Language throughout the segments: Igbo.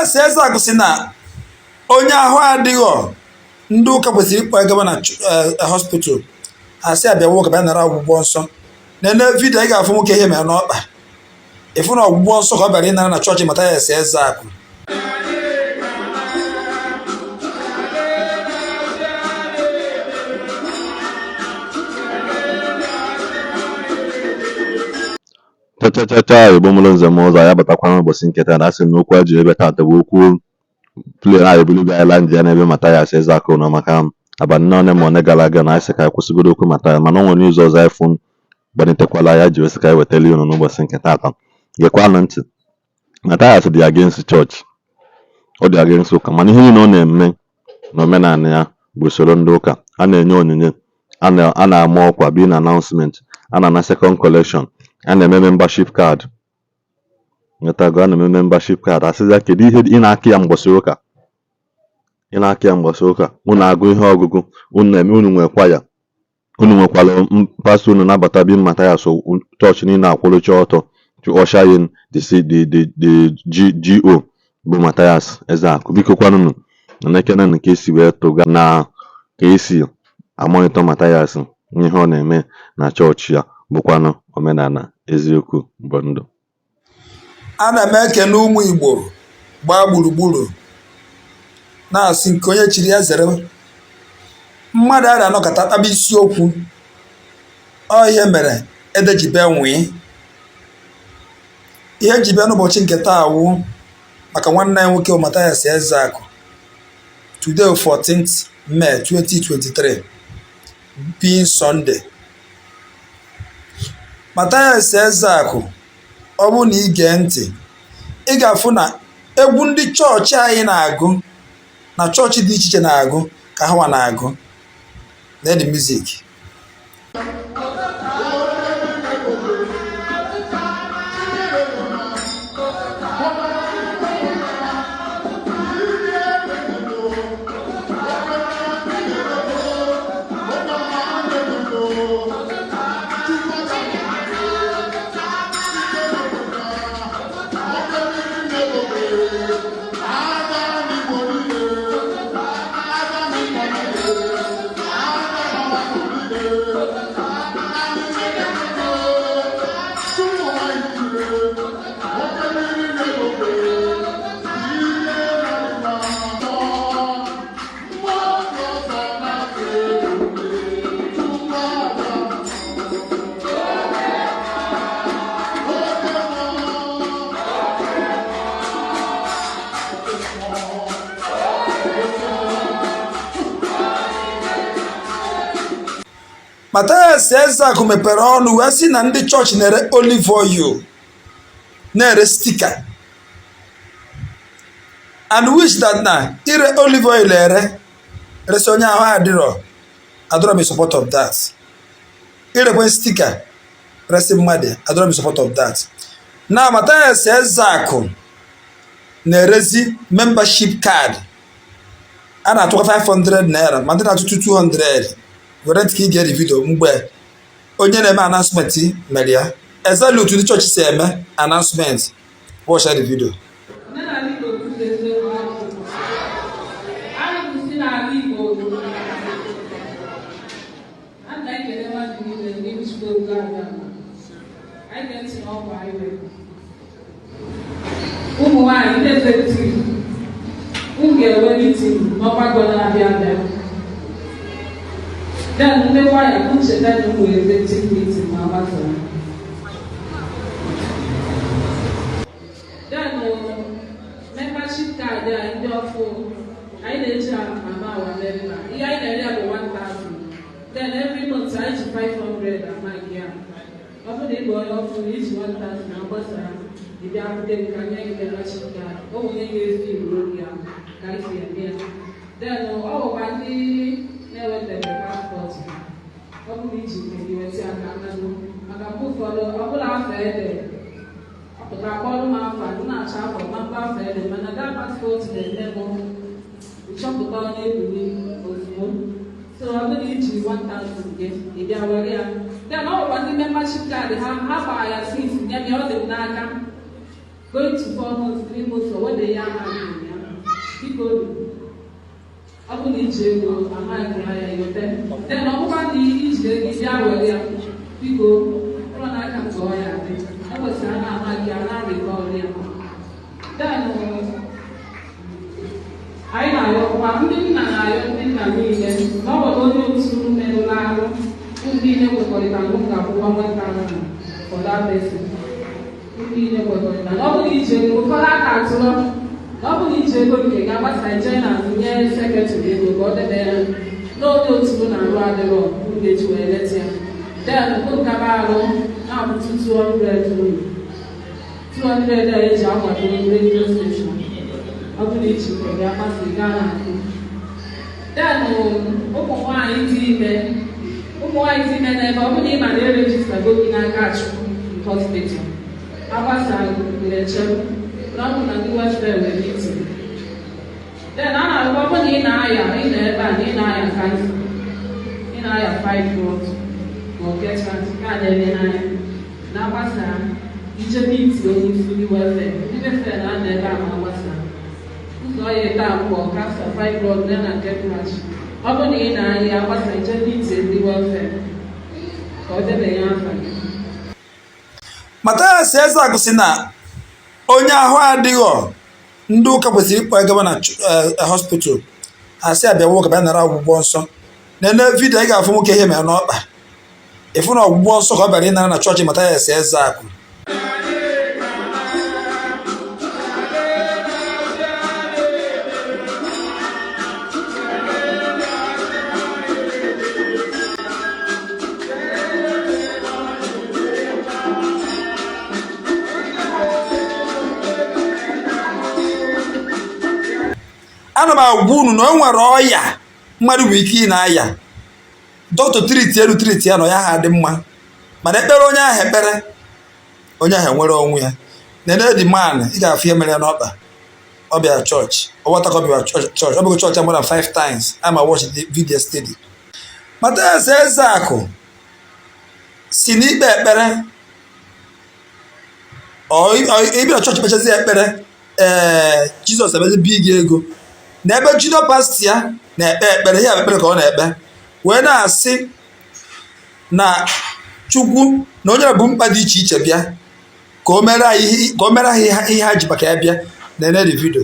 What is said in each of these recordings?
Matthias Ezeaku si na onye ahụ adịghọ ndị ụka kwesịrị ịkpọ gaba na hospital asị abịa nwoke bịa nara ọgwụgwọ nsọ nene vidio ị ga-afụ nwoke ihe mere n'ọkpa ịfụ na ọgwụgwọ nsọ ka ọ bịara ịnara na chọọchị Matthias Ezeaku. Chachachacha Igbo mụrụ nze m ụzọ ya batakwa n'ụbọchị nketa na asị m n'okwu a ji ebe taata bụ okwu play na ebulubi island ya n'ebe Matthias Ezeaku nọ maka abalị nne ma one gara aga na asị ka kwụsịgodo okwu Matthias mana o nwere ụzọ ọzọ iPhone gbanitekwala ya ji wesị ka anyị wetara unu n'ụbọchị nke taata. Gekwanụ ntị. Matthias dị against chọọchị, ọ dị against ụka, mana ihe niile ọ na-eme na omenala ya bụ usoro ndị ụka. A na-enye onyinye, a na-ama ọkwa bin announcement, a na-ana second collection, a na-eme membership card. Nyetago a na-eme membership card. Asịza kedu ihe ị na-akị ya mgbọsị ụka? Ị na-akị ya mgbọsị ụka, unu agụ ihe ọgụgụ, unu na-eme, unu nwekwa ya, unu nwekwara pastọ unu nabata bin Matthias chọọchị niile akwụrụcha ọtọ to usher in the GO bụ Matthias Ezeaku. Biko kwanụnụ na ekene nke esi wee tụga na ka esi amonitọ Matthias ihe ọ na-eme na chọọchị ya bụkwanụ omenala eziokwu bụ ndụ. Ana m ekene ụmụ Igbo gbaa gburugburu na-asị nke onye chiri ya zere mmadụ a na-anọkọta kpaba isiokwu ọ ihe mere edejibe nwee ihe njibe n'ụbọchị nke taa wụ maka nwanne ya nwoke Matthias Ezeaku. Today 14th May 2023 being Sunday. Matthias Ezeaku ọ bụ na ige ntị ị ga-afụ na egwu ndị chọọchị anyị na-agụ na chọọchị dị iche iche na-agụ ka ha na-agụ na the music. Matthias Ezeaku mepere ọnụ wee sị na ndị chọọchị na-ere olive oil, na-ere stika, and wish that na ire olive oil resi onye ahụ adịrọ m support of that. Irekwe stika resi mmadụ adịrọ m support of that. Na Matthias Ezeaku na-erezi membership card a na-atụkwa 500 naira ma ndị na-atụ 200. Were ntị ka ị ga-eri vidio mgbe onye na-eme announcement mere ya exactly otu ndị chọọchị si eme announcement. Watch the video. Omenala Igbo bụ eziokwu. Anyị bụ si n'ala Igbo. A na-ekele mmadụ niile ndị nchịkwa oge aga. Anyị ga-esi n'ọgwụ anyị were. Ụmụ nwaanyị ndị efektiv. M ga-enwe mitin n'ọgbakọ na-abịa abịa. Then ndị nwanyị ncheta na ụmụ effective meeting ma gbasara. Then membership card ndị ọfụ anyị na-eji ama awa memba. Ihe anyị na-ere bụ 1,000. Then every month anyị ji 500 ama gị ya. Ọ bụ na ịbụ onye ọfụ na iji 1,000 na gbasara ịbịa akwụkwọ nke anya gị membership card. O nwere ihe ga-efi ruo gị ya ka anyị si eme ya. Then ọ bụkwa ndị na-ewetara paspọt ọ bụrụ iji iweta aka mmadụ maka mgbe ụfọdụ ọ bụla afọ ede ọpụta akpọrọ m afọ a na-achọ afọ ma mba afọ ede mana gaa paspọt na-eme m nchọpụta onye ebuli ozugbo. So ọ bụrụ iji 1,000 gị ị bịa were ya. Then ọ bụkwa ndị membership card ha gbaa ya since nye m ya ọ dị m n'aka going to 4 months, 3 months for what they are having. People, I will need you, I might cry, you then nobody is the Yahweh. People, run I can go. I was an recording. Then I know one thing and I don't think I mean, no one knows who may allow who be able to look up 1,000 for that person. Nobody is able to nobody is able to get what I China and the secretary will go there. No notes to run the law, who get to a letter. Then put Caballo now to 200 days out of the radio station. Nobody is able to get what they got. Then, open wine, nobody might register going and catch hospital. I was a lecture. Not on the West there with meeting. Then I open in Aya, in the band, in Aya, in Aya 5 roads, or get transferred in Aya. Now, what's that? You meet going to the West there. Even if I never was that. So I down for cast 5 roads, then I get much. Open in Aya, was I just meet the welfare. Or the answer. Matthias Ezeaku si na onye ahụ adịghọ ndị ụka kwesịrị ịkpọ gaba na hospital asị abịa nwoke bịa nara ọgwụgwọ nsọ nene vidio ị ga-afụ nwoke ihe mere n'ọkpa ịfụ na ọgwụgwọ nsọ ka ọ bịara ịnara na chọọchị Matthias Ezeaku. Ana m agwa unu na o nwere ọya mmadụ bụ ike ị na-aya dọkịta triti ya na ya ha dị mma mana ekpere onye ahụ ekpere onye ahụ nwere onwe ya nene dị man ị ga-afụ ihe mere n'ọkpa ọ bịara chọọchị ọgbata bịara chọọchị ọ bụghị chọọchị more than 5 times ama watch the video steady. Matthias Ezeaku si n'ikpe ekpere ịbịara chọọchị kpechazi ekpere Jizọs abịazi bi gị ego n'ebe junior pastor ya na-ekpe ekpere ya ekpere ka ọ na-ekpe wee na-asị na Chukwu na onye bụ mkpa dị iche iche bịa ka o mere ha ihe ha ji maka ya bịa na the video.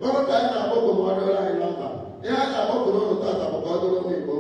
Ọrụ ka anyị na-akpọkọ ma ọ dịrị anyị na mkpa ihe a na-akpọkọ n'ụlọ tata bụ ka ọ dịrị ụmụ Igbo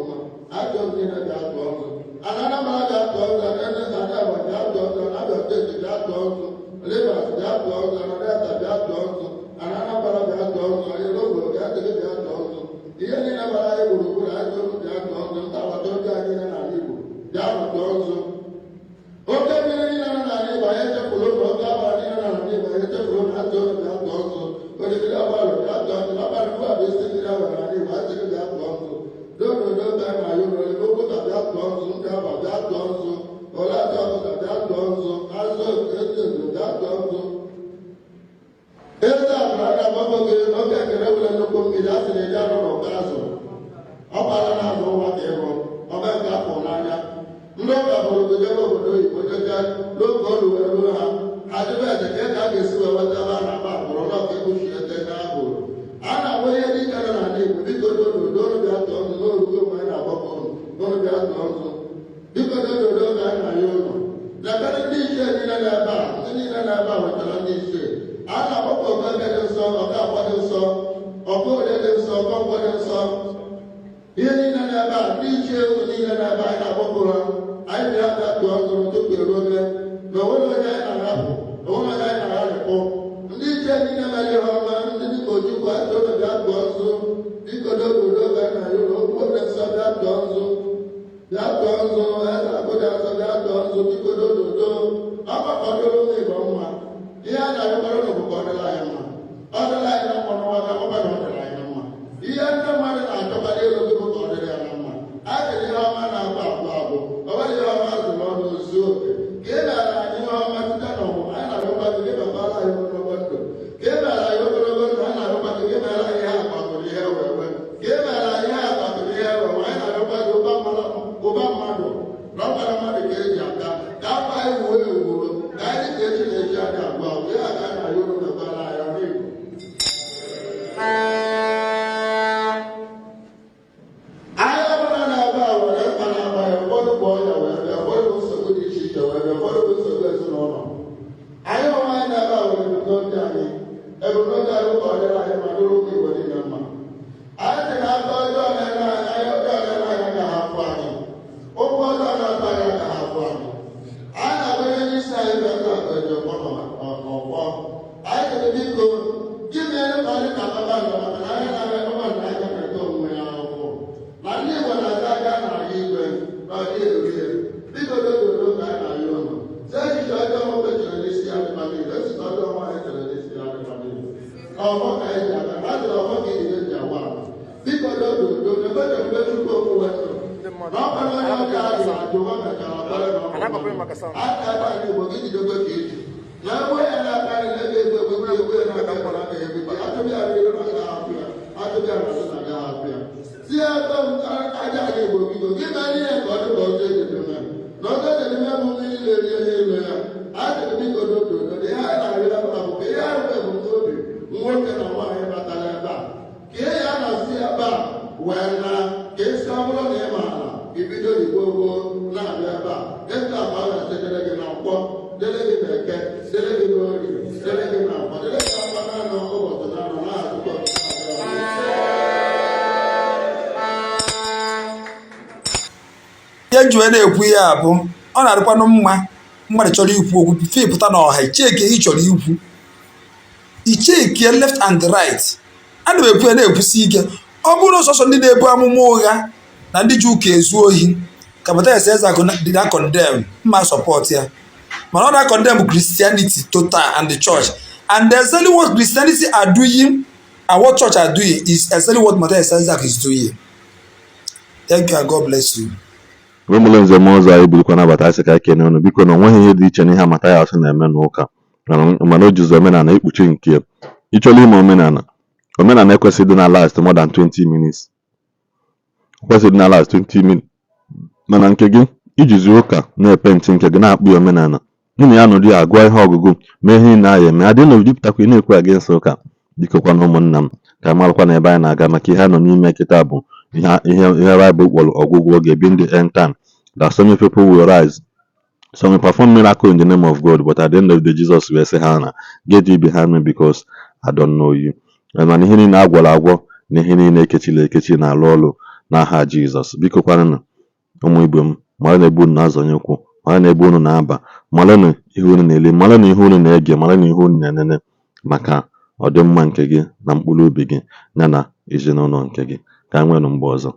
ihe nji wee na-ekwu ya bụ ọ na-adịkwanụ mma mmadụ chọrọ ikwu okwu bifo ịpụta n'ọha icheke ị chọrọ ikwu ichekie left and right ana m ekwu ya na-ekwusi ike ọ bụrụ sọsọ ndị na-ebu amụma ụgha na ndị ji ụka ezu ohi ka Matthias Ezeaku dị na condemn mma support ya mana ọ na-condemn Christianity total and the church and exactly what Christianity are doing and what church are doing is exactly what Matthias Ezeaku is doing. Thank you and God bless you. Ụmụnne nze m ọzọ anyị birikwa nabata asị ka ekene unu biko na onweghị ihe dị iche n'ihe Matthias na-eme n'ụka mana o jizi omenala ikpuchi nke ịchọrọ ime omenala ekwesịghị dị na last more than 20 minutes kwesịrị dị na last 20 minutes mana nke gị ijizi ụka na-epe ntị nke gị na-akpụ omenala n'ihi ya nụdị agụọ ihe ọgụgụ mee ihe na-aya eme adị na ojupụtakwa na-ekwu aga nsọ ụka bikokwa na ụmụnna m ka marakwa na ebe anyị na-aga maka ihe nọ n'ime kịta bụ ihe Bible kpọrọ ọgwụgwụ oge bi ndị end time that so many people will rise, some will perform miracle in the name of God, but at the end of the day, Jesus will say, Hannah, get thee behind me because I don't know you. And ihe niile agwọrọ agwọ na ihe niile ekechiri ekechi na-alụ ọlụ n'aha Jizọs biko kwanụ ụmụ Igbo m, mara na ebe unu na-azọnye ụkwụ, mara na ebe unu na-aba, mara na ihe unu na-eli, mara na ihe unu na-ege, mara na ihe unu na-enene, maka ọdịmma nke gị na mkpụrụ obi gị ya na ezinụlọ nke gị. Ka anyị nwere mgbe ọzọ.